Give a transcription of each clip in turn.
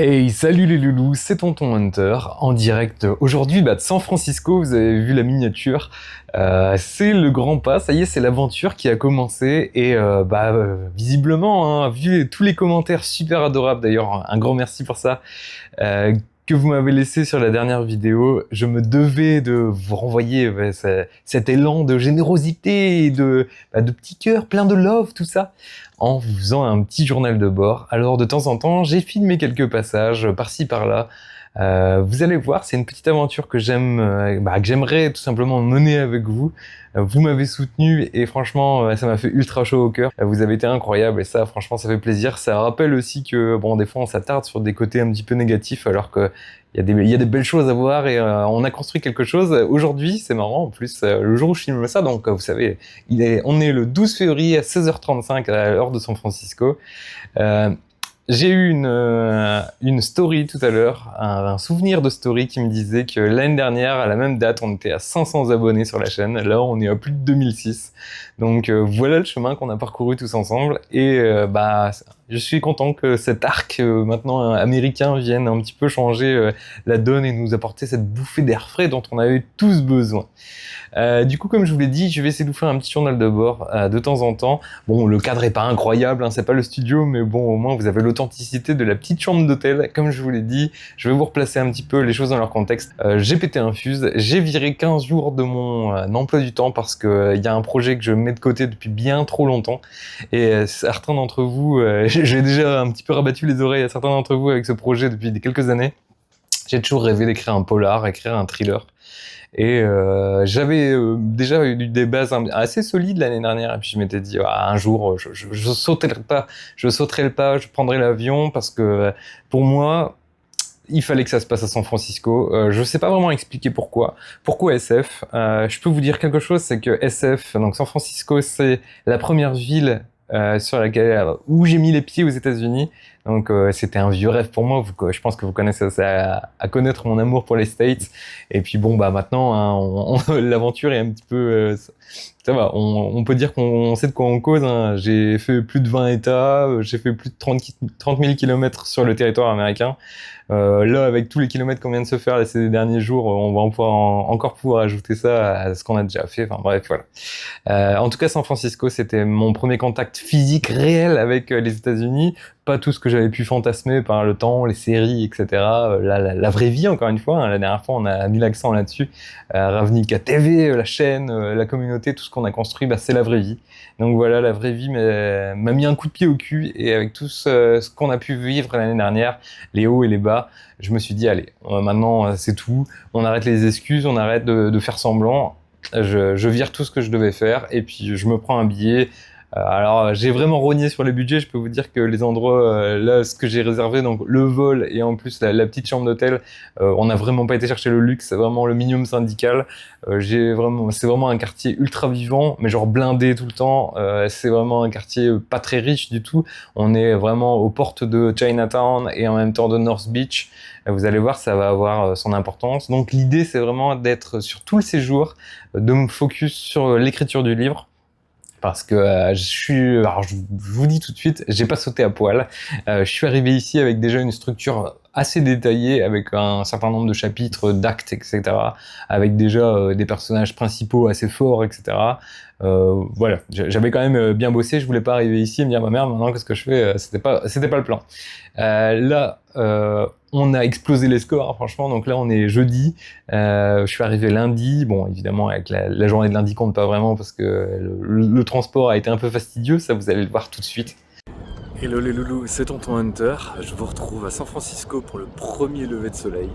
Hey, salut les loulous, c'est Tonton Hunter, en direct aujourd'hui de San Francisco, vous avez vu la miniature, c'est le grand pas, ça y est, c'est l'aventure qui a commencé, et visiblement, hein, vu tous les commentaires super adorables, d'ailleurs un grand merci pour ça, euh, que vous m'avez laissé sur la dernière vidéo, je me devais de vous renvoyer cet élan de générosité et de petits cœurs plein de love, tout ça, en vous faisant un petit journal de bord. Alors de temps en temps, j'ai filmé quelques passages par-ci par-là. Vous allez voir, c'est une petite aventure que j'aimerais tout simplement mener avec vous. Vous m'avez soutenu et franchement, ça m'a fait ultra chaud au cœur. Vous avez été incroyable et ça, franchement, ça fait plaisir. Ça rappelle aussi que, bon, des fois, on s'attarde sur des côtés un petit peu négatifs alors que il y a des belles choses à voir et on a construit quelque chose. Aujourd'hui, c'est marrant, en plus, le jour où je filme ça, donc vous savez, on est le 12 février à 16h35 à l'heure de San Francisco. Euh, j'ai eu une story tout à l'heure, un souvenir de story qui me disait que l'année dernière, à la même date, on était à 500 abonnés sur la chaîne. Là, on est à plus de 2006. Donc voilà le chemin qu'on a parcouru tous ensemble. Et je suis content que cet arc maintenant américain vienne un petit peu changer la donne et nous apporter cette bouffée d'air frais dont on avait tous besoin. Du coup, comme je vous l'ai dit, je vais essayer de vous faire un petit journal de bord de temps en temps. Bon, le cadre est pas incroyable, hein, c'est pas le studio, mais bon, au moins vous avez l'authenticité de la petite chambre d'hôtel. Comme je vous l'ai dit, je vais vous replacer un petit peu les choses dans leur contexte. J'ai pété un fuse, j'ai viré 15 jours de mon emploi du temps parce que il y a un projet que je mets de côté depuis bien trop longtemps. Et certains d'entre vous, j'ai déjà un petit peu rabattu les oreilles à certains d'entre vous avec ce projet depuis quelques années. J'ai toujours rêvé d'écrire un polar, écrire un thriller. Et j'avais déjà eu des bases assez solides l'année dernière. Et puis je m'étais dit, un jour, je sauterai le pas, je prendrai l'avion parce que pour moi, il fallait que ça se passe à San Francisco. Je sais pas vraiment expliquer pourquoi. Pourquoi SF? Je peux vous dire quelque chose, c'est que SF, donc San Francisco, c'est la première ville sur laquelle où j'ai mis les pieds aux États-Unis. Donc c'était un vieux rêve pour moi. Je pense que vous connaissez ça, à connaître mon amour pour les States. Et puis bon maintenant, hein, l'aventure est un petit peu ça va. On peut dire qu'on sait de quoi on cause. Hein. J'ai fait plus de 20 États, j'ai fait plus de 30 000 kilomètres sur le territoire américain. Là, avec tous les kilomètres qu'on vient de se faire ces derniers jours, on va encore pouvoir ajouter ça à ce qu'on a déjà fait. Enfin bref, voilà. En tout cas, San Francisco, c'était mon premier contact physique réel avec les États-Unis. Pas tout ce que j'avais pu fantasmer par le temps, les séries, etc. La vraie vie, encore une fois. Hein. La dernière fois, on a mis l'accent là-dessus. Ravnica TV, la chaîne, la communauté, tout ce qu'on a construit, c'est la vraie vie. Donc voilà, la vraie vie m'a mis un coup de pied au cul. Et avec tout ce qu'on a pu vivre l'année dernière, les hauts et les bas, je me suis dit, allez, maintenant, c'est tout. On arrête les excuses, on arrête de faire semblant. Je vire tout ce que je devais faire et puis je me prends un billet. Alors j'ai vraiment rogné sur les budgets, je peux vous dire que les endroits là, ce que j'ai réservé, donc le vol et en plus la petite chambre d'hôtel, on n'a vraiment pas été chercher le luxe, c'est vraiment le minimum syndical. C'est vraiment un quartier ultra vivant, mais genre blindé tout le temps. C'est vraiment un quartier pas très riche du tout. On est vraiment aux portes de Chinatown et en même temps de North Beach. Vous allez voir, ça va avoir son importance. Donc l'idée, c'est vraiment d'être sur tout le séjour, de me focus sur l'écriture du livre. Parce que alors je vous dis tout de suite, j'ai pas sauté à poil. Je suis arrivé ici avec déjà une structure assez détaillée, avec un certain nombre de chapitres, d'actes, etc. Avec déjà des personnages principaux assez forts, etc. Voilà, j'avais quand même bien bossé. Je voulais pas arriver ici et me dire, ma mère, maintenant qu'est-ce que je fais? C'était pas le plan. Là, on a explosé les scores, hein, franchement. Donc là, on est jeudi. Je suis arrivé lundi. Bon, évidemment, avec la journée de lundi compte pas vraiment parce que le transport a été un peu fastidieux. Ça, vous allez le voir tout de suite. Hello les loulous, c'est Tonton Hunter. Je vous retrouve à San Francisco pour le premier lever de soleil.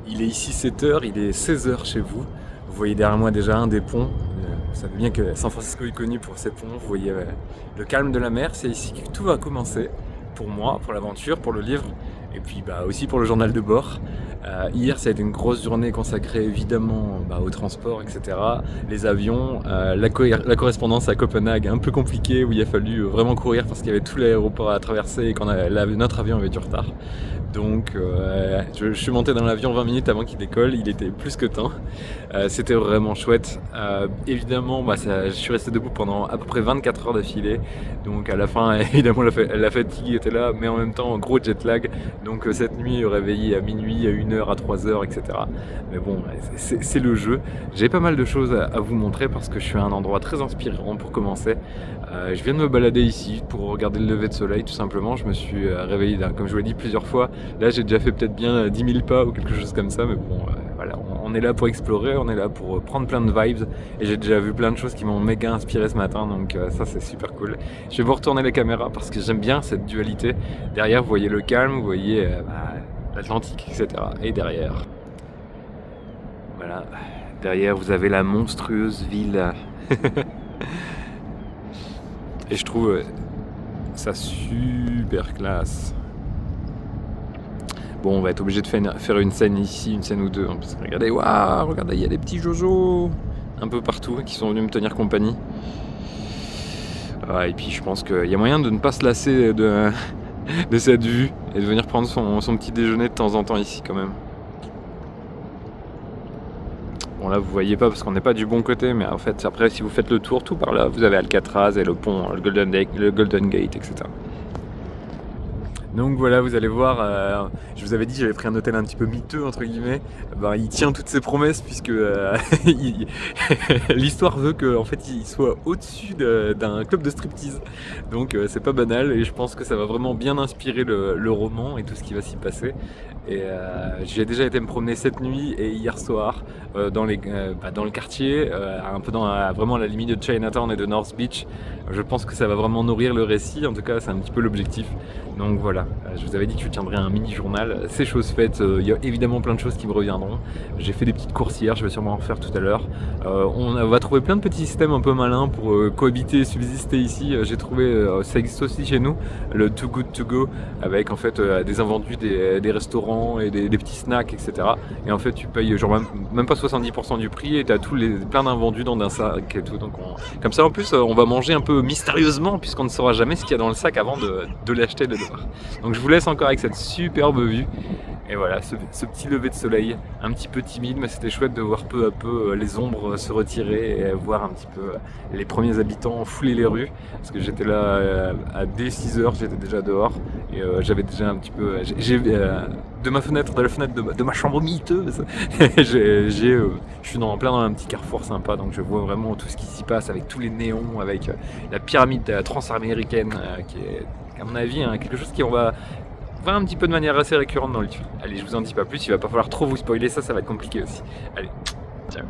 Il est ici 7h, il est 16h chez vous. Vous voyez derrière moi déjà un des ponts. Vous savez bien que San Francisco est connu pour ses ponts. Vous voyez le calme de la mer. C'est ici que tout va commencer. Pour moi, pour l'aventure, pour le livre. Et puis aussi pour le journal de bord. Hier, ça a été une grosse journée consacrée évidemment au transport, etc. Les avions, la correspondance à Copenhague, un peu compliquée, où il a fallu vraiment courir parce qu'il y avait tout l'aéroport à traverser et notre avion avait du retard. Donc je suis monté dans l'avion 20 minutes avant qu'il décolle, il était plus que temps. C'était vraiment chouette. Évidemment, je suis resté debout pendant à peu près 24 heures d'affilée. Donc à la fin, évidemment, la fatigue était là, mais en même temps, gros jet lag. Donc cette nuit, réveillé à minuit, à 1h, à 3h, etc. Mais bon, c'est le jeu. J'ai pas mal de choses à vous montrer parce que je suis à un endroit très inspirant pour commencer. Je viens de me balader ici pour regarder le lever de soleil tout simplement. Je me suis réveillé, comme je vous l'ai dit plusieurs fois. Là j'ai déjà fait peut-être bien 10 000 pas ou quelque chose comme ça. Mais bon, voilà, on est là pour explorer, on est là pour prendre plein de vibes. Et j'ai déjà vu plein de choses qui m'ont méga inspiré ce matin. Donc ça c'est super cool. Je vais vous retourner la caméra parce que j'aime bien cette dualité. Derrière vous voyez le calme, vous voyez l'Atlantique, etc. Et derrière, voilà, derrière vous avez la monstrueuse ville. Et je trouve ça super classe. Bon, on va être obligé de faire une scène ici, une scène ou deux. Parce que regardez, waouh, regardez, il y a des petits Jojo un peu partout qui sont venus me tenir compagnie. Et puis je pense qu'il y a moyen de ne pas se lasser de cette vue et de venir prendre son petit déjeuner de temps en temps ici quand même. Bon là vous voyez pas parce qu'on n'est pas du bon côté, mais en fait après si vous faites le tour tout par là, vous avez Alcatraz et le pont, le Golden Gate, etc. Donc voilà, vous allez voir, je vous avais dit que j'avais pris un hôtel un petit peu miteux entre guillemets. Il tient toutes ses promesses puisque l'histoire veut qu'en fait il soit au-dessus d'un club de striptease. Donc c'est pas banal et je pense que ça va vraiment bien inspirer le roman et tout ce qui va s'y passer. Et j'ai déjà été me promener cette nuit et hier soir dans le quartier, un peu vraiment à la limite de Chinatown et de North Beach. Je pense que ça va vraiment nourrir le récit, en tout cas c'est un petit peu l'objectif. Donc voilà, je vous avais dit que je tiendrais un mini-journal. C'est chose faite, il y a évidemment plein de choses qui me reviendront. J'ai fait des petites courses hier, je vais sûrement en refaire tout à l'heure. On va trouver plein de petits systèmes un peu malins pour cohabiter, subsister ici. J'ai trouvé, ça existe aussi chez nous, le Too Good To Go, avec en fait des invendus, des restaurants et des petits snacks, etc. Et en fait tu payes genre même pas 70% du prix et tu as plein d'invendus dans un sac et tout. Donc comme ça en plus on va manger un peu mystérieusement puisqu'on ne saura jamais ce qu'il y a dans le sac avant de l'acheter de dehors. Donc je vous laisse encore avec cette superbe vue. Et voilà, ce petit lever de soleil, un petit peu timide, mais c'était chouette de voir peu à peu les ombres se retirer et voir un petit peu les premiers habitants fouler les rues. Parce que j'étais là dès 6h, j'étais déjà dehors et j'avais déjà un petit peu... de ma fenêtre, de la fenêtre de ma chambre miteuse, je suis plein dans un petit carrefour sympa, donc je vois vraiment tout ce qui s'y passe avec tous les néons, avec la pyramide transaméricaine qui est, à mon avis, quelque chose qui on va voir un petit peu de manière assez récurrente dans le livre. Allez, je vous en dis pas plus, il va pas falloir trop vous spoiler, ça va être compliqué aussi. Allez, ciao.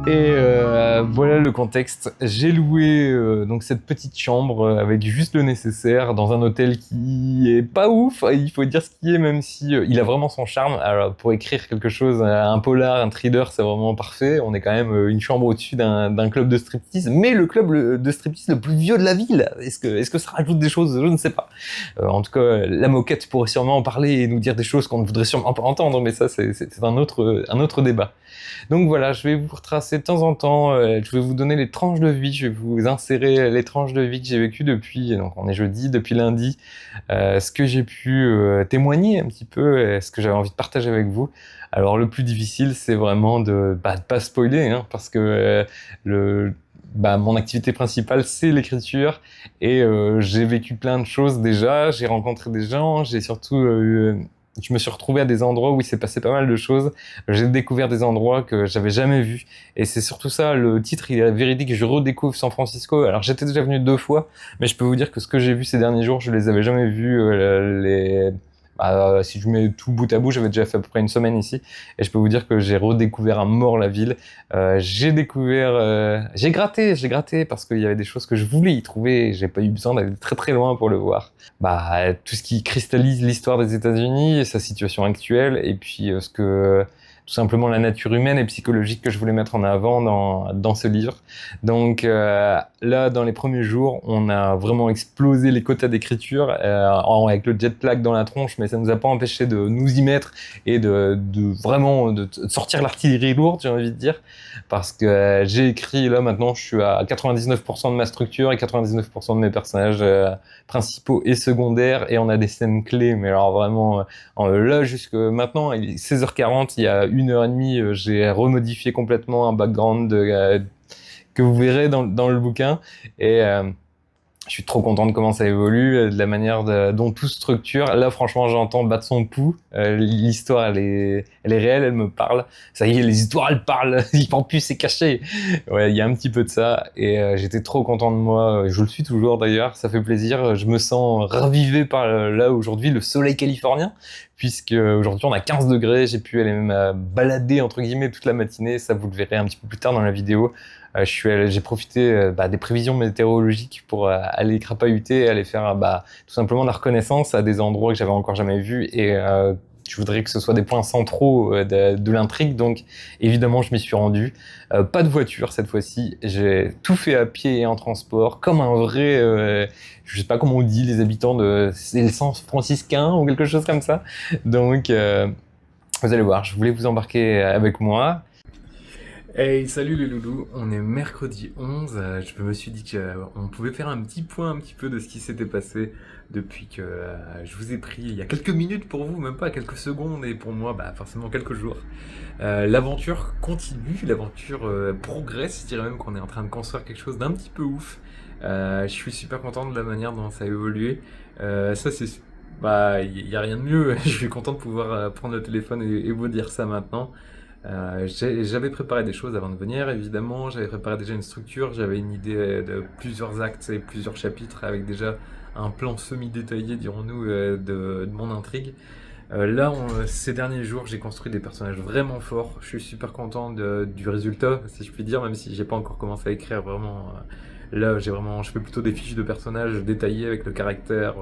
Et voilà le contexte. J'ai loué donc cette petite chambre avec juste le nécessaire dans un hôtel qui est pas ouf, il faut dire ce qui est, même si il a vraiment son charme. Alors pour écrire quelque chose, un polar, un thriller, c'est vraiment parfait. On est quand même une chambre au-dessus d'un club de striptease, mais le club de striptease le plus vieux de la ville. Est-ce que ça rajoute des choses? Je ne sais pas. En tout cas, la moquette pourrait sûrement en parler et nous dire des choses qu'on ne voudrait sûrement pas entendre, mais ça c'est un autre débat. Donc voilà, je vais vous retracer de temps en temps, je vais vous donner les tranches de vie, je vais vous insérer les tranches de vie que j'ai vécues depuis, donc on est jeudi, depuis lundi, ce que j'ai pu témoigner un petit peu, ce que j'avais envie de partager avec vous. Alors le plus difficile, c'est vraiment de pas spoiler, hein, parce que mon activité principale, c'est l'écriture, et j'ai vécu plein de choses déjà, j'ai rencontré des gens, j'ai surtout je me suis retrouvé à des endroits où il s'est passé pas mal de choses. J'ai découvert des endroits que j'avais jamais vus. Et c'est surtout ça, le titre, il est véridique. Je redécouvre San Francisco. Alors, j'étais déjà venu 2 fois, mais je peux vous dire que ce que j'ai vu ces derniers jours, je les avais jamais vus. si je mets tout bout à bout, j'avais déjà fait à peu près une semaine ici, et je peux vous dire que j'ai redécouvert à mort la ville. J'ai gratté parce qu'il y avait des choses que je voulais y trouver, et j'ai pas eu besoin d'aller très très loin pour le voir. Tout ce qui cristallise l'histoire des États-Unis, sa situation actuelle, et puis tout simplement la nature humaine et psychologique que je voulais mettre en avant dans ce livre. Donc là, dans les premiers jours, on a vraiment explosé les quotas d'écriture avec le jet lag dans la tronche, mais ça nous a pas empêché de nous y mettre et de vraiment de sortir l'artillerie lourde, j'ai envie de dire, parce que j'ai écrit, là maintenant, je suis à 99% de ma structure et 99% de mes personnages principaux et secondaires, et on a des scènes clés, mais alors vraiment, là jusque maintenant, il est 16h40, il y a 1h30, j'ai remodifié complètement un background que vous verrez dans le bouquin, et je suis trop content de comment ça évolue, de la manière dont tout structure. Là, franchement, j'entends battre son pouls. L'histoire, elle est réelle, elle me parle. Ça y est, les histoires, elles parlent. Il parle plus, c'est caché. Ouais, il y a un petit peu de ça. Et j'étais trop content de moi. Je le suis toujours d'ailleurs. Ça fait plaisir. Je me sens ravivé par là aujourd'hui le soleil californien, puisque aujourd'hui on a 15 degrés. J'ai pu aller me balader entre guillemets toute la matinée. Ça, vous le verrez un petit peu plus tard dans la vidéo. J'ai profité des prévisions météorologiques pour aller crapahuter, aller faire tout simplement de la reconnaissance à des endroits que j'avais encore jamais vus, et je voudrais que ce soit des points centraux de l'intrigue, donc évidemment je m'y suis rendu. Pas de voiture cette fois-ci, j'ai tout fait à pied et en transport, comme un vrai, je sais pas comment on dit, les habitants c'est le San Franciscain ou quelque chose comme ça. Donc vous allez voir, je voulais vous embarquer avec moi. Hey, salut les loulous, on est mercredi 11, je me suis dit qu'on pouvait faire un petit point un petit peu de ce qui s'était passé depuis que je vous ai pris il y a quelques minutes pour vous, même pas quelques secondes, et pour moi forcément quelques jours. L'aventure continue, l'aventure progresse, je dirais même qu'on est en train de construire quelque chose d'un petit peu ouf. Je suis super content de la manière dont ça a évolué. Ça c'est... il y a rien de mieux, je suis content de pouvoir prendre le téléphone et vous dire ça maintenant. J'avais préparé des choses avant de venir, évidemment, j'avais préparé déjà une structure, j'avais une idée plusieurs actes et plusieurs chapitres avec déjà un plan semi-détaillé, dirons-nous, de mon intrigue. Ces derniers jours, j'ai construit des personnages vraiment forts, je suis super content du résultat, si je puis dire, même si j'ai pas encore commencé à écrire vraiment. Je fais plutôt des fiches de personnages détaillées avec le caractère.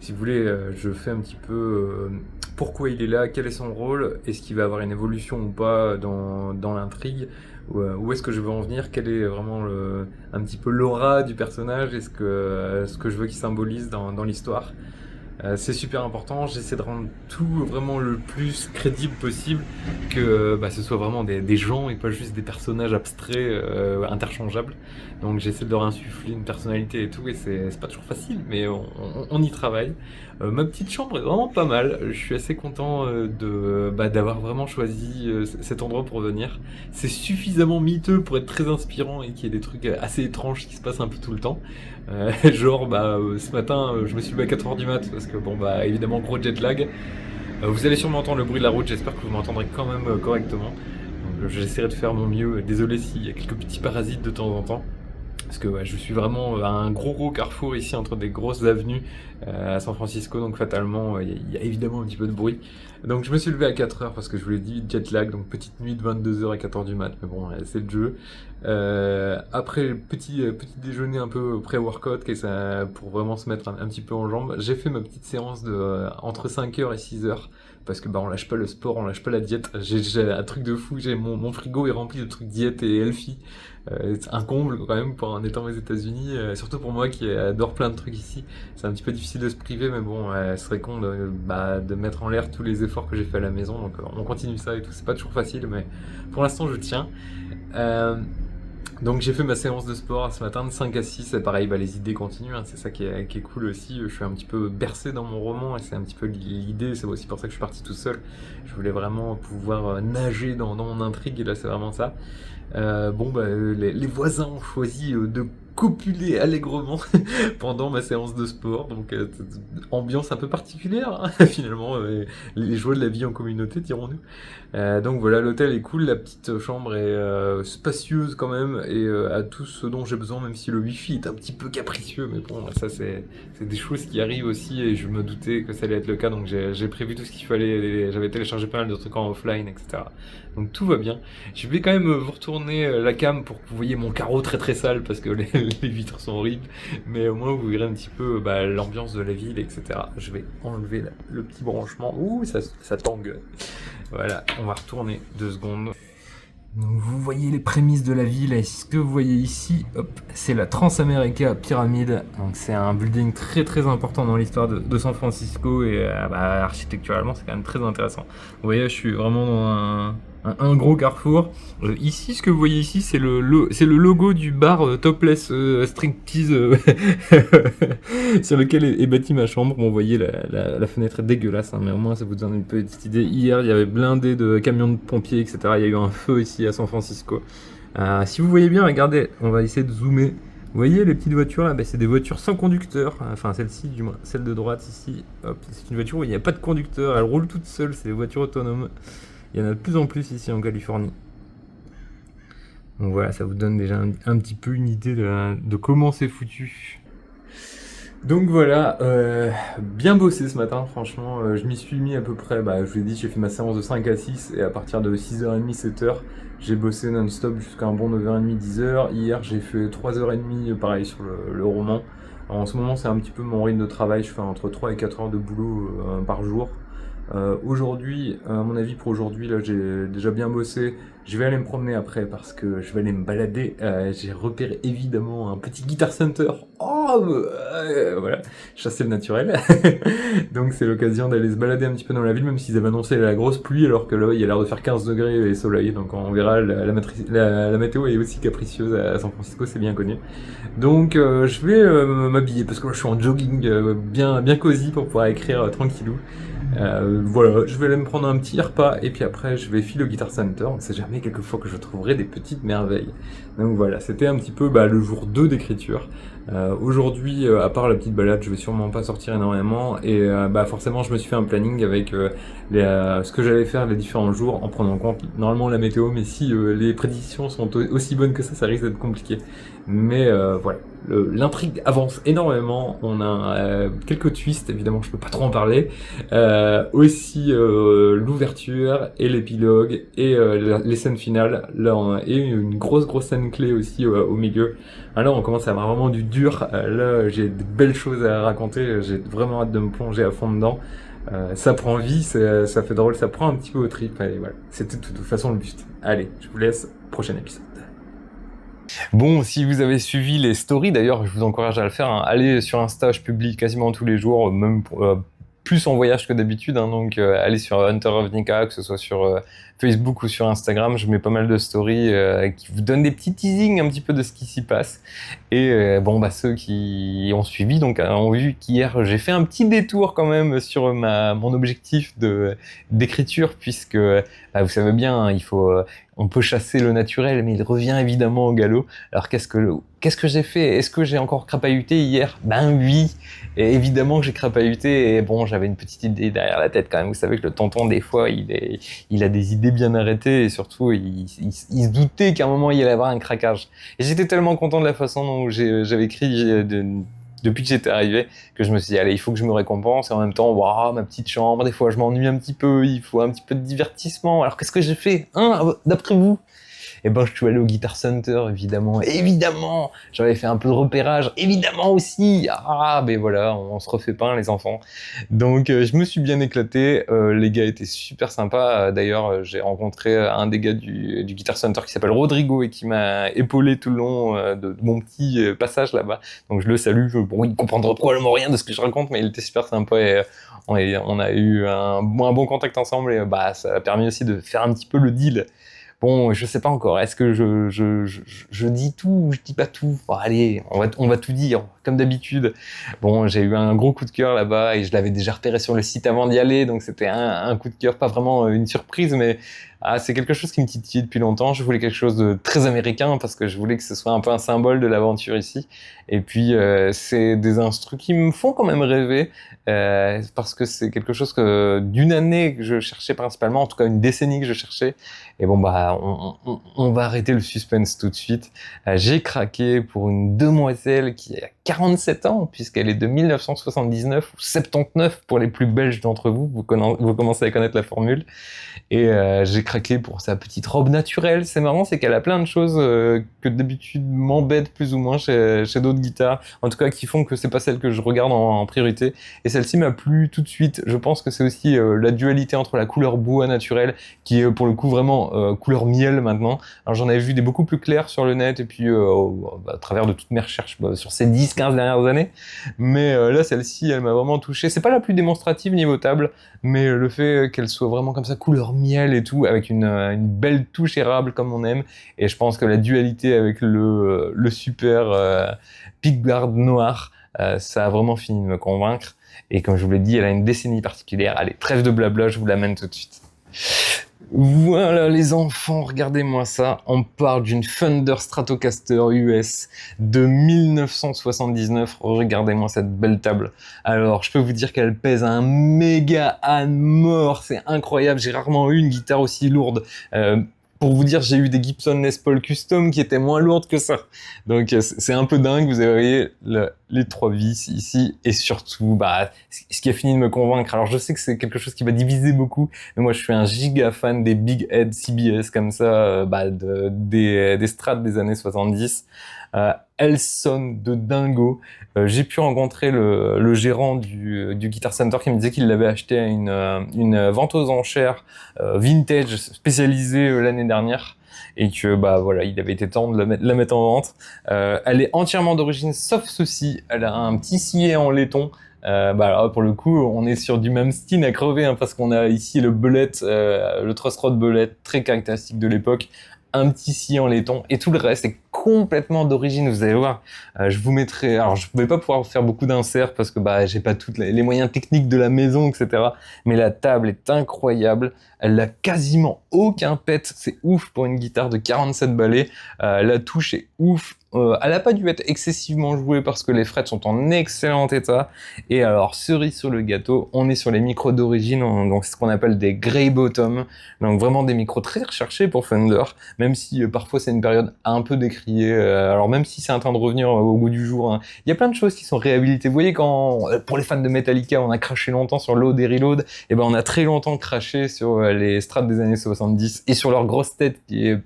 Si vous voulez, je fais un petit peu pourquoi il est là, quel est son rôle, est-ce qu'il va avoir une évolution ou pas dans l'intrigue, où est-ce que je veux en venir, quel est vraiment un petit peu l'aura du personnage, et ce que je veux qu'il symbolise dans l'histoire. C'est super important, j'essaie de rendre tout vraiment le plus crédible possible, que ce soit vraiment des gens et pas juste des personnages abstraits interchangeables. Donc j'essaie de leur insuffler une personnalité et tout, et c'est pas toujours facile, mais on y travaille. Ma petite chambre est vraiment pas mal, je suis assez content d'avoir vraiment choisi cet endroit pour venir. C'est suffisamment miteux pour être très inspirant et qu'il y ait des trucs assez étranges qui se passent un peu tout le temps. Ce matin, je me suis levé à 4h du mat parce que évidemment gros jet lag. Vous allez sûrement entendre le bruit de la route, j'espère que vous m'entendrez quand même correctement. Donc j'essaierai de faire mon mieux, désolé s'il y a quelques petits parasites de temps en temps. Parce que je suis vraiment à un gros carrefour ici entre des grosses avenues à San Francisco, donc fatalement il y a évidemment un petit peu de bruit. Donc je me suis levé à 4h parce que je vous l'ai dit, jet lag, donc petite nuit de 22h à 4h du mat, mais bon, c'est le jeu. Après petit déjeuner un peu pré-workout pour vraiment se mettre un petit peu en jambes, j'ai fait ma petite séance entre 5h et 6h. Parce que on lâche pas le sport, on lâche pas la diète. J'ai un truc de fou, mon frigo est rempli de trucs diète et healthy. C'est un comble quand même pour un étant aux États-Unis, surtout pour moi qui adore plein de trucs ici. C'est un petit peu difficile de se priver, mais bon, ce serait con de mettre en l'air tous les efforts que j'ai fait à la maison. Donc on continue ça et tout. C'est pas toujours facile, mais pour l'instant je tiens. Donc j'ai fait ma séance de sport ce matin de 5 à 6, et pareil, les idées continuent, hein, c'est ça qui est cool aussi. Je suis un petit peu bercé dans mon roman, et c'est un petit peu l'idée, c'est aussi pour ça que je suis parti tout seul. Je voulais vraiment pouvoir nager dans mon intrigue, et là c'est vraiment ça. Les voisins ont choisi de copuler allègrement pendant ma séance de sport. Donc ambiance un peu particulière hein, finalement, les joies de la vie en communauté dirons-nous. Donc voilà, l'hôtel est cool, la petite chambre est spacieuse quand même et a tout ce dont j'ai besoin, même si le wifi est un petit peu capricieux, mais bon ça c'est des choses qui arrivent aussi et je me doutais que ça allait être le cas, donc j'ai prévu tout ce qu'il fallait, j'avais téléchargé pas mal de trucs en offline, etc. Donc tout va bien. Je vais quand même vous retourner la cam pour que vous voyez mon carreau très très sale parce que les vitres sont horribles, mais au moins vous verrez un petit peu l'ambiance de la ville, etc. Je vais enlever le petit branchement. Ouh, ça tangue. Voilà, on va retourner 2 secondes. Donc vous voyez les prémices de la ville, et ce que vous voyez ici, hop, c'est la Transamerica Pyramide. Donc c'est un building très très important dans l'histoire de San Francisco et architecturalement c'est quand même très intéressant. Vous voyez, je suis vraiment dans un gros carrefour. Ici, ce que vous voyez ici, c'est le logo du bar Topless Striptease sur lequel est bâtie ma chambre. Bon, vous voyez, la fenêtre est dégueulasse, hein, mais au moins ça vous donne une petite idée. Hier, il y avait blindé de camions de pompiers, etc. Il y a eu un feu ici à San Francisco. Si vous voyez bien, regardez, on va essayer de zoomer. Vous voyez les petites voitures là, c'est des voitures sans conducteur, enfin celle-ci du moins, celle de droite ici, hop, c'est une voiture où il n'y a pas de conducteur, elle roule toute seule, c'est des voitures autonomes. Il y en a de plus en plus ici en Californie. Donc voilà, ça vous donne déjà un petit peu une idée de comment c'est foutu. Donc voilà, bien bossé ce matin, franchement, je m'y suis mis à peu près, je vous l'ai dit, j'ai fait ma séance de 5 à 6 et à partir de 6h30, 7h, j'ai bossé non-stop jusqu'à un bon 9h30, 10h. Hier, j'ai fait 3h30, pareil, sur le roman. Alors, en ce moment, c'est un petit peu mon rythme de travail, je fais entre 3 et 4 heures de boulot par jour. Aujourd'hui, à mon avis pour aujourd'hui, là j'ai déjà bien bossé. Je vais aller me promener après parce que je vais aller me balader. J'ai repéré évidemment un petit Guitar Center. Oh, voilà, chasser le naturel. Donc c'est l'occasion d'aller se balader un petit peu dans la ville, même s'ils avaient annoncé la grosse pluie, alors que là il y a l'air de faire 15 degrés et soleil. Donc on verra, la météo est aussi capricieuse à San Francisco, c'est bien connu. Donc je vais m'habiller parce que moi je suis en jogging bien cosy pour pouvoir écrire tranquillou. Voilà, je vais aller me prendre un petit repas et puis après je vais filer au Guitar Center. On sait jamais, quelquefois que je trouverai des petites merveilles. Donc voilà, c'était un petit peu le jour 2 d'écriture. Aujourd'hui, à part la petite balade, je vais sûrement pas sortir énormément et forcément je me suis fait un planning avec ce que j'allais faire les différents jours en prenant en compte normalement la météo, mais si les prédictions sont aussi bonnes que ça risque d'être compliqué. Mais voilà, l'intrigue avance énormément, on a quelques twists, évidemment je peux pas trop en parler, aussi l'ouverture et l'épilogue et les scènes finales, là et une grosse scène clé aussi au milieu. Alors on commence à avoir vraiment du dur, là j'ai de belles choses à raconter, j'ai vraiment hâte de me plonger à fond dedans. Ça prend vie, ça fait drôle, ça prend un petit peu au trip, allez voilà, c'était de toute façon le but. Allez, je vous laisse, prochain épisode. Bon, si vous avez suivi les stories, d'ailleurs, je vous encourage à le faire, hein. Allez sur Insta, je publie quasiment tous les jours, même plus en voyage que d'habitude, hein, donc allez sur Hunter of Nika, que ce soit sur Facebook ou sur Instagram, je mets pas mal de stories qui vous donnent des petits teasings un petit peu de ce qui s'y passe. Et ceux qui ont suivi donc ont vu qu'hier j'ai fait un petit détour quand même sur mon objectif d'écriture, puisque vous savez bien, hein, on peut chasser le naturel, mais il revient évidemment au galop. Alors qu'est-ce que j'ai fait? Est-ce que j'ai encore crapahuté hier? Ben oui, et évidemment que j'ai crapahuté, et bon, j'avais une petite idée derrière la tête quand même. Vous savez que le tonton, des fois, il a des idées bien arrêtées, et surtout, il se doutait qu'à un moment, il allait avoir un craquage. Et j'étais tellement content de la façon dont j'avais écrit depuis que j'étais arrivé, que je me suis dit, allez, il faut que je me récompense, et en même temps, waouh, ma petite chambre, des fois je m'ennuie un petit peu, il faut un petit peu de divertissement. Alors qu'est-ce que j'ai fait, hein, d'après vous? Et je suis allé au Guitar Center, évidemment, j'avais fait un peu de repérage, évidemment aussi, mais voilà, on se refait pas, les enfants. Donc je me suis bien éclaté, les gars étaient super sympas, d'ailleurs j'ai rencontré un des gars du Guitar Center qui s'appelle Rodrigo et qui m'a épaulé tout le long de mon petit passage là-bas, donc je le salue. Bon, il comprendra probablement rien de ce que je raconte, mais il était super sympa et on a eu un bon contact ensemble, et ça a permis aussi de faire un petit peu le deal. Bon, je sais pas encore. Est-ce que je dis tout ou je dis pas tout? Bon, allez, on va tout dire. comme d'habitude. Bon, j'ai eu un gros coup de cœur là-bas et je l'avais déjà repéré sur le site avant d'y aller, donc c'était un coup de cœur, pas vraiment une surprise, mais c'est quelque chose qui me titillait depuis longtemps. Je voulais quelque chose de très américain parce que je voulais que ce soit un peu un symbole de l'aventure ici. Et puis, c'est des instrus qui me font quand même rêver parce que c'est quelque chose d'une année que je cherchais principalement, en tout cas une décennie que je cherchais. Et bon, bah, on va arrêter le suspense tout de suite. J'ai craqué pour une demoiselle qui a 47 ans, puisqu'elle est de 1979 ou 79 pour les plus belges d'entre vous. Vous commencez à connaître la formule. Et j'ai craqué pour sa petite robe naturelle. C'est marrant, c'est qu'elle a plein de choses que d'habitude m'embêtent plus ou moins chez d'autres guitares. En tout cas, qui font que c'est pas celle que je regarde en priorité. Et celle-ci m'a plu tout de suite. Je pense que c'est aussi la dualité entre la couleur bois naturelle, qui est pour le coup vraiment couleur miel maintenant. Alors j'en avais vu des beaucoup plus clairs sur le net, et puis à travers de toutes mes recherches sur ces 10-15 dernières années. Mais là, celle-ci, elle m'a vraiment touché. C'est pas la plus démonstrative niveau table, mais le fait qu'elle soit vraiment comme ça, couleur miel et tout, avec une belle touche érable comme on aime, et je pense que la dualité avec le super pickguard noir, ça a vraiment fini de me convaincre, et comme je vous l'ai dit, elle a une décennie particulière. Allez, trêve de blabla, je vous l'amène tout de suite. Voilà les enfants, regardez-moi ça, on parle d'une Fender Stratocaster US de 1979, regardez-moi cette belle table. Alors je peux vous dire qu'elle pèse un méga âne mort, c'est incroyable, j'ai rarement eu une guitare aussi lourde. Pour vous dire, j'ai eu des Gibson Les Paul Custom qui étaient moins lourdes que ça. Donc c'est un peu dingue, vous voyez les 3 vis ici, et surtout, ce qui a fini de me convaincre. Alors je sais que c'est quelque chose qui va diviser beaucoup, mais moi je suis un giga fan des Big Head CBS comme ça, des Strats des années 70. Elles sonnent de dingo. J'ai pu rencontrer le gérant du Guitar Center qui me disait qu'il l'avait acheté à une vente aux enchères vintage spécialisée l'année dernière, et que voilà, il avait été temps de la mettre en vente. Elle est entièrement d'origine sauf ceci, elle a un petit sillet en laiton. Alors, pour le coup, on est sur du même style à crever, hein, parce qu'on a ici le bellet, le truss rod bellet très caractéristique de l'époque, un petit sillet en laiton, et tout le reste est complètement d'origine. Vous allez voir, je vous mettrai, alors je ne vais pas pouvoir faire beaucoup d'inserts parce que j'ai pas tous les moyens techniques de la maison, etc. Mais la table est incroyable, elle a quasiment aucun pet, c'est ouf pour une guitare de 47 ballets. La touche est ouf. Elle n'a pas dû être excessivement jouée parce que les frettes sont en excellent état. Et alors, cerise sur le gâteau, on est sur les micros d'origine, donc c'est ce qu'on appelle des grey bottom, donc vraiment des micros très recherchés pour Fender, même si parfois c'est une période un peu décriée. Alors même si c'est en train de revenir au goût du jour, hein, il y a plein de choses qui sont réhabilitées. Vous voyez, quand pour les fans de Metallica, on a craché longtemps sur Load et Reload, et on a très longtemps craché sur les Strats des années 70 et sur leur grosse tête qui est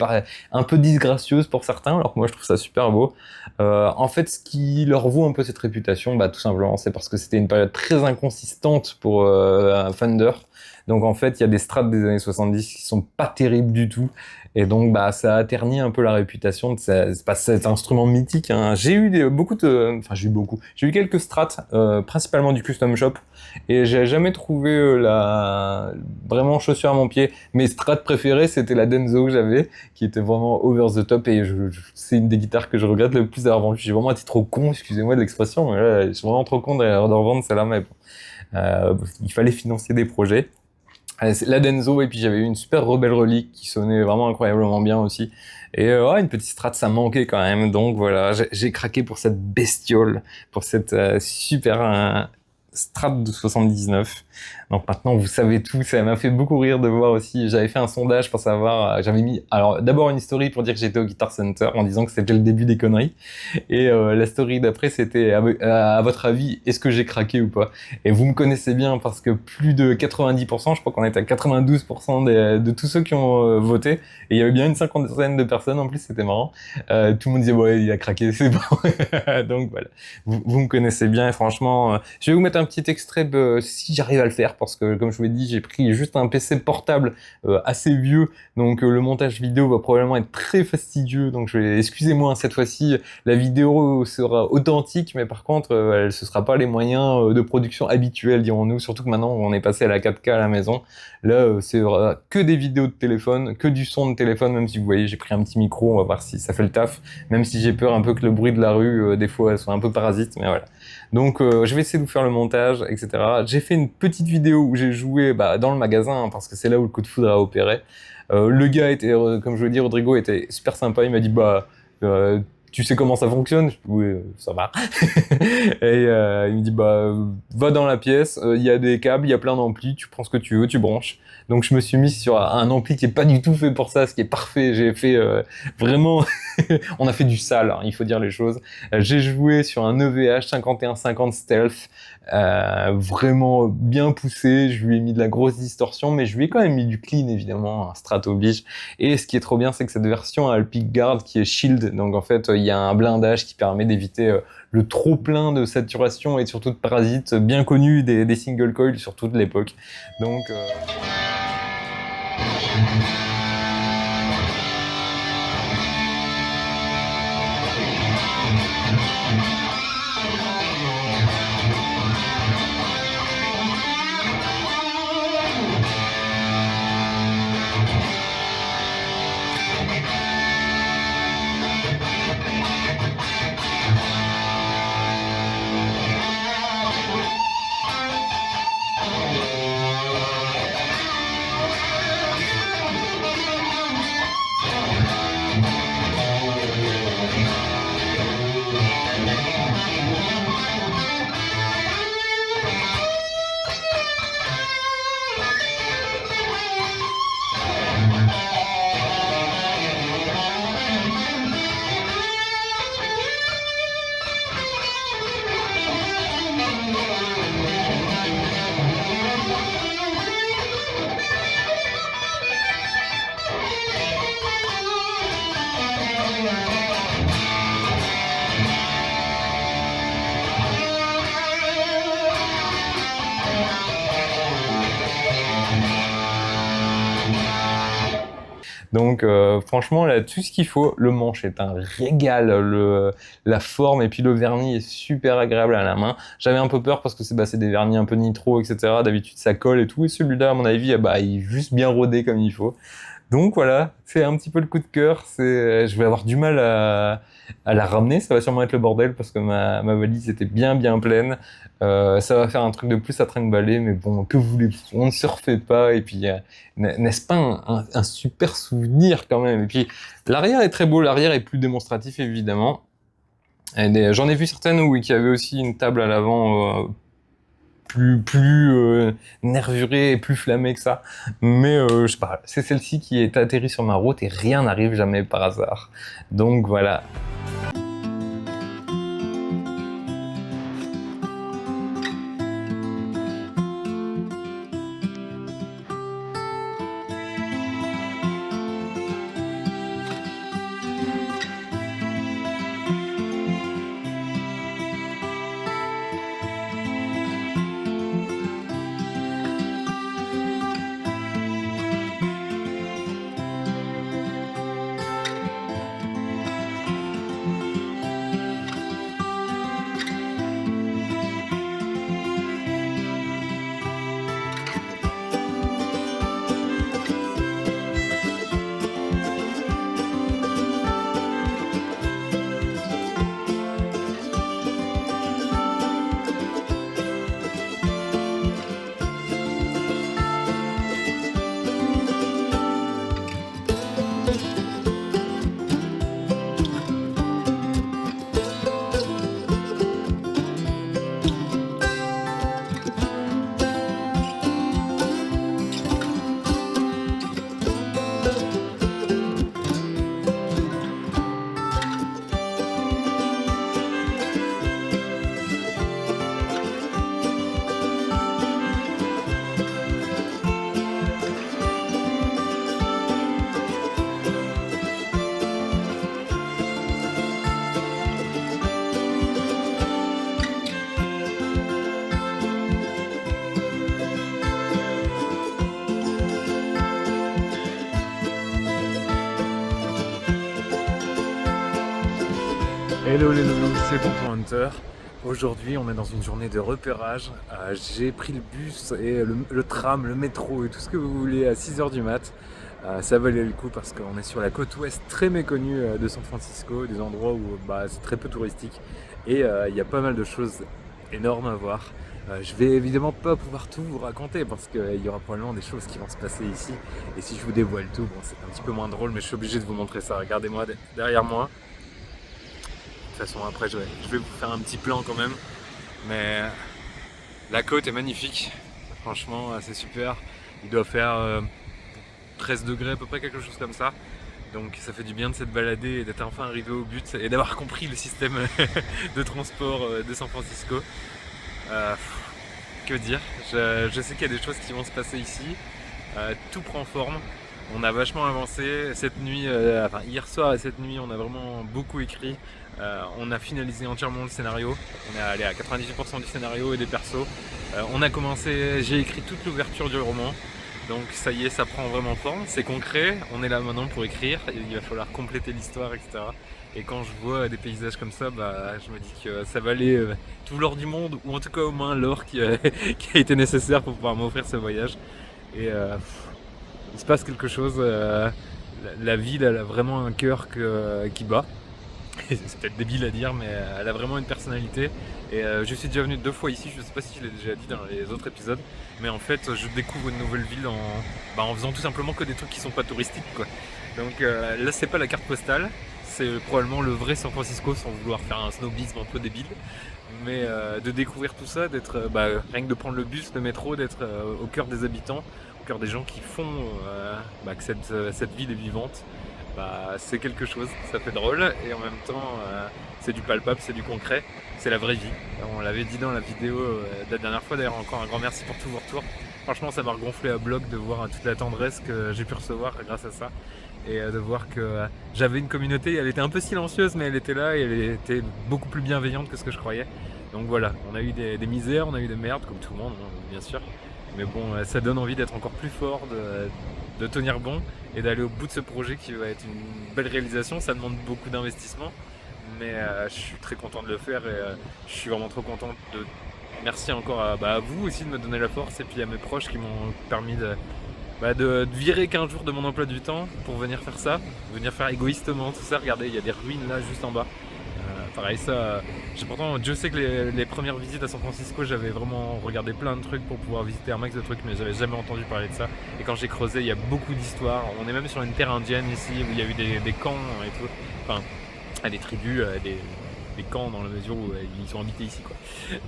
un peu disgracieuse pour certains, alors que moi je trouve ça super beau. En fait, ce qui leur vaut un peu cette réputation, tout simplement, c'est parce que c'était une période très inconsistante pour Fender. Donc en fait, il y a des Strats des années 70 qui sont pas terribles du tout, et donc ça a terni un peu la réputation de cet instrument mythique, hein. J'ai eu j'ai eu quelques Strats, principalement du custom shop, et j'ai jamais trouvé vraiment chaussure à mon pied. Mes Strats préférés, c'était la Denso que j'avais, qui était vraiment over the top, et c'est une des guitares que je regrette le plus d'avoir vendu. J'ai vraiment été trop con, excusez-moi de l'expression, mais là, je suis vraiment trop con de revendre celle-là, mais bon. Il fallait financer des projets. La Denso, et puis j'avais eu une super Rebel Relic qui sonnait vraiment incroyablement bien aussi. Et une petite Strat, ça manquait quand même. Donc voilà, j'ai craqué pour cette bestiole, pour cette super Strat de 79. Donc maintenant, vous savez tout. Ça m'a fait beaucoup rire de voir aussi. J'avais fait un sondage pour savoir. J'avais mis, alors d'abord une story pour dire que j'étais au Guitar Center en disant que c'était le début des conneries. Et la story d'après, c'était à votre avis, est-ce que j'ai craqué ou pas? Et vous me connaissez bien parce que plus de 90%, je crois qu'on était à 92% de tous ceux qui ont voté. Et il y avait bien une cinquantaine de personnes en plus, c'était marrant. Tout le monde disait ouais, il a craqué, c'est bon. Donc voilà, vous me connaissez bien, et franchement, je vais vous mettre un petit extrait si j'arrive à le faire. galère parce que, comme je vous l'ai dit, j'ai pris juste un PC portable assez vieux, donc le montage vidéo va probablement être très fastidieux, donc excusez-moi, hein, cette fois-ci, la vidéo sera authentique, mais par contre, ce sera pas les moyens de production habituels, dirons-nous, surtout que maintenant, on est passé à la 4K à la maison. Là, c'est que des vidéos de téléphone, que du son de téléphone, même si vous voyez, j'ai pris un petit micro, on va voir si ça fait le taf, même si j'ai peur un peu que le bruit de la rue, des fois, soit un peu parasite, mais voilà. Donc, je vais essayer de vous faire le montage, etc. J'ai fait une petite vidéo où j'ai joué dans le magasin, hein, parce que c'est là où le coup de foudre a opéré. Le gars était, comme je vous l'ai dit, Rodrigo était super sympa, il m'a dit, tu sais comment ça fonctionne? Je dis, oui, ça va. Et il me dit, va dans la pièce, il y a des câbles, il y a plein d'amplis, tu prends ce que tu veux, tu branches. Donc je me suis mis sur un ampli qui est pas du tout fait pour ça, ce qui est parfait. J'ai fait vraiment... On a fait du sale, hein, il faut dire les choses. J'ai joué sur un EVH 5150 Stealth, vraiment bien poussé. Je lui ai mis de la grosse distorsion, mais je lui ai quand même mis du clean, évidemment, un Strat oblige. Et ce qui est trop bien, c'est que cette version a le pickguard qui est shield. Donc en fait, il y a un blindage qui permet d'éviter le trop plein de saturation et surtout de parasites bien connus des single coils, surtout de l'époque. Donc... Donc franchement, là, tout ce qu'il faut, le manche est un régal, la forme et puis le vernis est super agréable à la main. J'avais un peu peur parce que c'est des vernis un peu nitro, etc. D'habitude, ça colle et tout. Et celui-là, à mon avis, il est juste bien rodé comme il faut. Donc voilà, c'est un petit peu le coup de cœur. Je vais avoir du mal à la ramener. Ça va sûrement être le bordel parce que ma valise était bien pleine. Ça va faire un truc de plus à trimballer, mais bon, que voulez-vous? On ne se refait pas. Et puis, n'est-ce pas un super souvenir quand même? Et puis, l'arrière est très beau. L'arrière est plus démonstratif, évidemment. J'en ai vu certaines où il y avait aussi une table à l'avant plus nervurée et plus flammée que ça. Mais je sais pas, c'est celle-ci qui est atterrie sur ma route et rien n'arrive jamais par hasard. Donc voilà. Hello les loulous, c'est Tonton Hunter. Aujourd'hui, on est dans une journée de repérage. J'ai pris le bus et le tram, le métro et tout ce que vous voulez à 6h du mat. Ça valait le coup parce qu'on est sur la côte ouest très méconnue de San Francisco, des endroits où c'est très peu touristique. Et il y a pas mal de choses énormes à voir. Je vais évidemment pas pouvoir tout vous raconter parce qu'il y aura probablement des choses qui vont se passer ici. Et si je vous dévoile tout, bon, c'est un petit peu moins drôle, mais je suis obligé de vous montrer ça. Regardez-moi derrière moi. De toute façon, après, je vais vous faire un petit plan quand même. Mais la côte est magnifique. Franchement, c'est super. Il doit faire 13 degrés à peu près, quelque chose comme ça. Donc ça fait du bien de s'être baladé et d'être enfin arrivé au but et d'avoir compris le système de transport de San Francisco. Euh, que dire, je sais qu'il y a des choses qui vont se passer ici. Tout prend forme. On a vachement avancé cette nuit, hier soir et cette nuit, on a vraiment beaucoup écrit. On a finalisé entièrement le scénario. On est allé à 98% du scénario et des persos. On a commencé, j'ai écrit toute l'ouverture du roman. Donc ça y est, ça prend vraiment forme, c'est concret, on est là maintenant pour écrire, il va falloir compléter l'histoire, etc. Et quand je vois des paysages comme ça, je me dis que ça valait tout l'or du monde, ou en tout cas au moins l'or qui a été nécessaire pour pouvoir m'offrir ce voyage. Et il se passe quelque chose, la ville elle a vraiment un cœur qui bat. C'est peut-être débile à dire, mais elle a vraiment une personnalité. Et je suis déjà venu 2 fois ici, je sais pas si je l'ai déjà dit dans les autres épisodes, mais en fait je découvre une nouvelle ville en faisant tout simplement que des trucs qui sont pas touristiques, quoi. Donc là c'est pas la carte postale, c'est probablement le vrai San Francisco sans vouloir faire un snobisme un peu débile, mais de découvrir tout ça, d'être rien que de prendre le bus, le métro, d'être au cœur des habitants, au cœur des gens qui font que cette ville est vivante. C'est quelque chose, ça fait drôle et en même temps c'est du palpable, c'est du concret, c'est la vraie vie. On l'avait dit dans la vidéo de la dernière fois, d'ailleurs encore un grand merci pour tous vos retours. Franchement ça m'a regonflé à bloc de voir toute la tendresse que j'ai pu recevoir grâce à ça et de voir que j'avais une communauté, elle était un peu silencieuse mais elle était là et elle était beaucoup plus bienveillante que ce que je croyais. Donc voilà, on a eu des misères, on a eu des merdes comme tout le monde bien sûr. Mais bon, ça donne envie d'être encore plus fort, de tenir bon et d'aller au bout de ce projet qui va être une belle réalisation. Ça demande beaucoup d'investissement, mais je suis très content de le faire et je suis vraiment trop content de... Merci encore à vous aussi de me donner la force et puis à mes proches qui m'ont permis de virer 15 jours de mon emploi du temps pour venir faire ça, venir faire égoïstement tout ça. Regardez, il y a des ruines là juste en bas. Pareil, ça, pourtant, Dieu sait que les premières visites à San Francisco, j'avais vraiment regardé plein de trucs pour pouvoir visiter un max de trucs, mais j'avais jamais entendu parler de ça. Et quand j'ai creusé, il y a beaucoup d'histoires. On est même sur une terre indienne ici, où il y a eu des camps et tout. Enfin, des tribus, des camps dans la mesure où ils sont habités ici, quoi.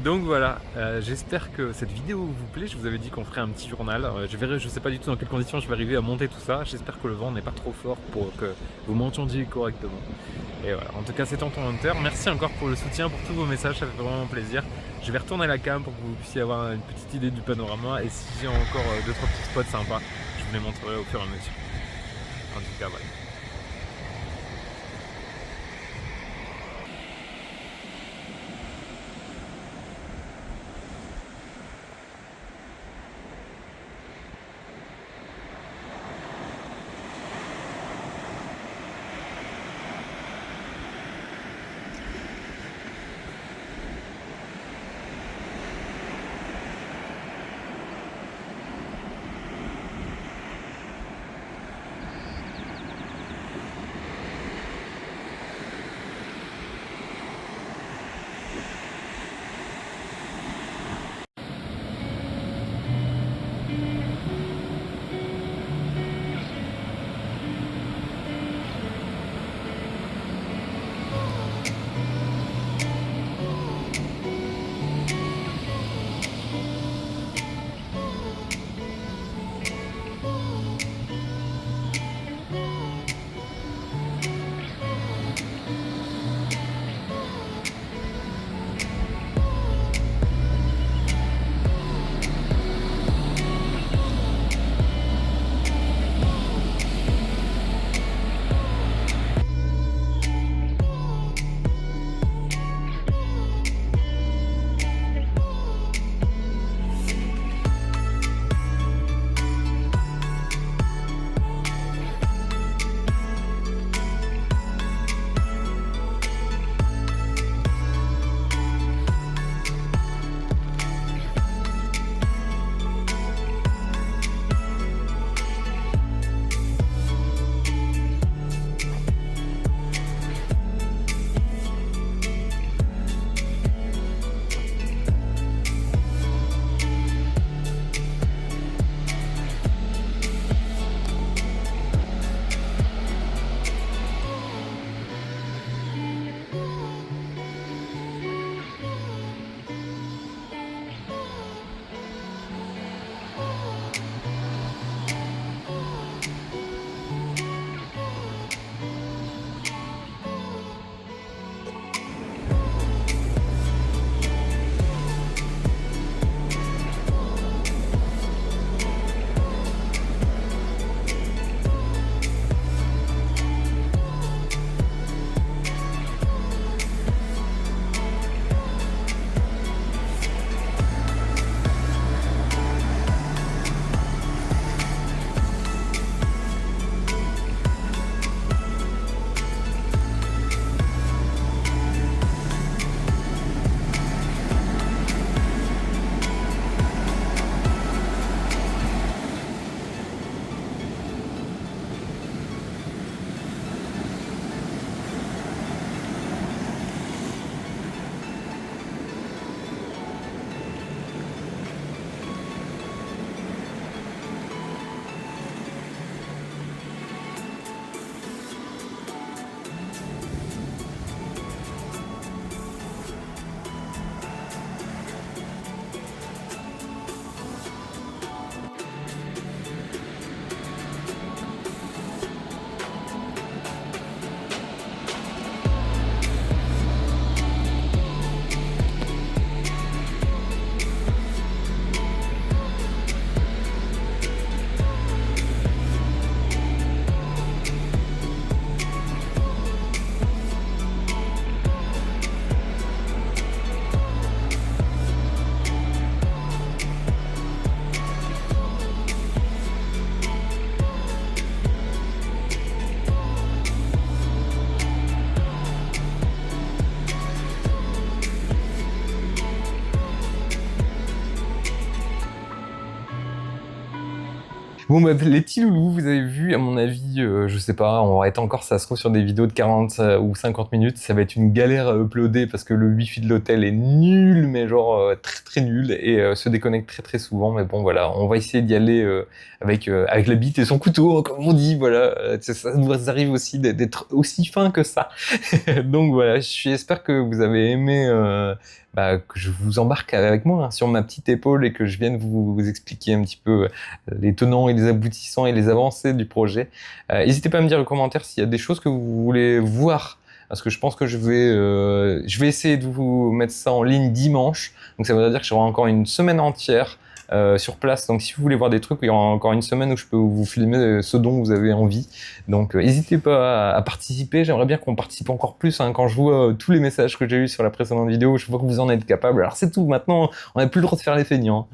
Donc voilà, j'espère que cette vidéo vous plaît. Je vous avais dit qu'on ferait un petit journal. Je sais pas du tout dans quelles conditions je vais arriver à monter tout ça. J'espère que le vent n'est pas trop fort pour que vous m'entendiez correctement. Et voilà, en tout cas c'est Tonton Hunter, merci encore pour le soutien, pour tous vos messages, ça fait vraiment plaisir. Je vais retourner la cam pour que vous puissiez avoir une petite idée du panorama et si j'ai encore 2-3 petits spots sympas, je vous les montrerai au fur et à mesure. En tout cas voilà. Bon, bah, les petits loulous, vous avez vu, à mon avis, je sais pas, on va être encore, ça se trouve, sur des vidéos de 40 ou 50 minutes. Ça va être une galère à uploader parce que le wifi de l'hôtel est nul, mais genre très très nul et se déconnecte très très souvent. Mais bon, voilà, on va essayer d'y aller avec la bite et son couteau, hein, comme on dit. Voilà, ça nous arrive aussi d'être aussi fin que ça. Donc voilà, j'espère que vous avez aimé. Que je vous embarque avec moi, hein, sur ma petite épaule et que je vienne vous expliquer un petit peu les tenants et les aboutissants et les avancées du projet. N'hésitez pas à me dire en commentaire s'il y a des choses que vous voulez voir, parce que je pense que je vais essayer de vous mettre ça en ligne dimanche. Donc ça veut dire que j'aurai encore une semaine entière sur place. Donc si vous voulez voir des trucs, il y aura encore une semaine où je peux vous filmer ce dont vous avez envie. Donc n'hésitez pas à participer. J'aimerais bien qu'on participe encore plus, hein. Quand je vois tous les messages que j'ai eu sur la précédente vidéo, je vois que vous en êtes capable. Alors c'est tout, maintenant on n'a plus le droit de faire les feignants.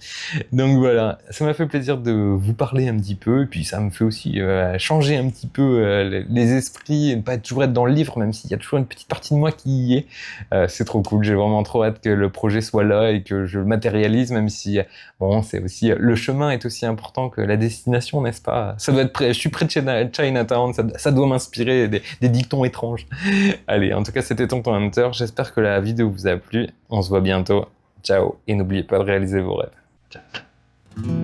Donc voilà, ça m'a fait plaisir de vous parler un petit peu, et puis ça me fait aussi changer un petit peu les esprits, et ne pas toujours être dans le livre, même s'il y a toujours une petite partie de moi qui y est. C'est trop cool, j'ai vraiment trop hâte que le projet soit là et que je le matérialise, même si, bon, c'est aussi, le chemin est aussi important que la destination, n'est-ce pas? Ça doit être prêt, je suis près de Chinatown, ça doit m'inspirer des dictons étranges. Allez, en tout cas, c'était Tonton Hunter, j'espère que la vidéo vous a plu, on se voit bientôt, ciao, et n'oubliez pas de réaliser vos rêves. Ciao.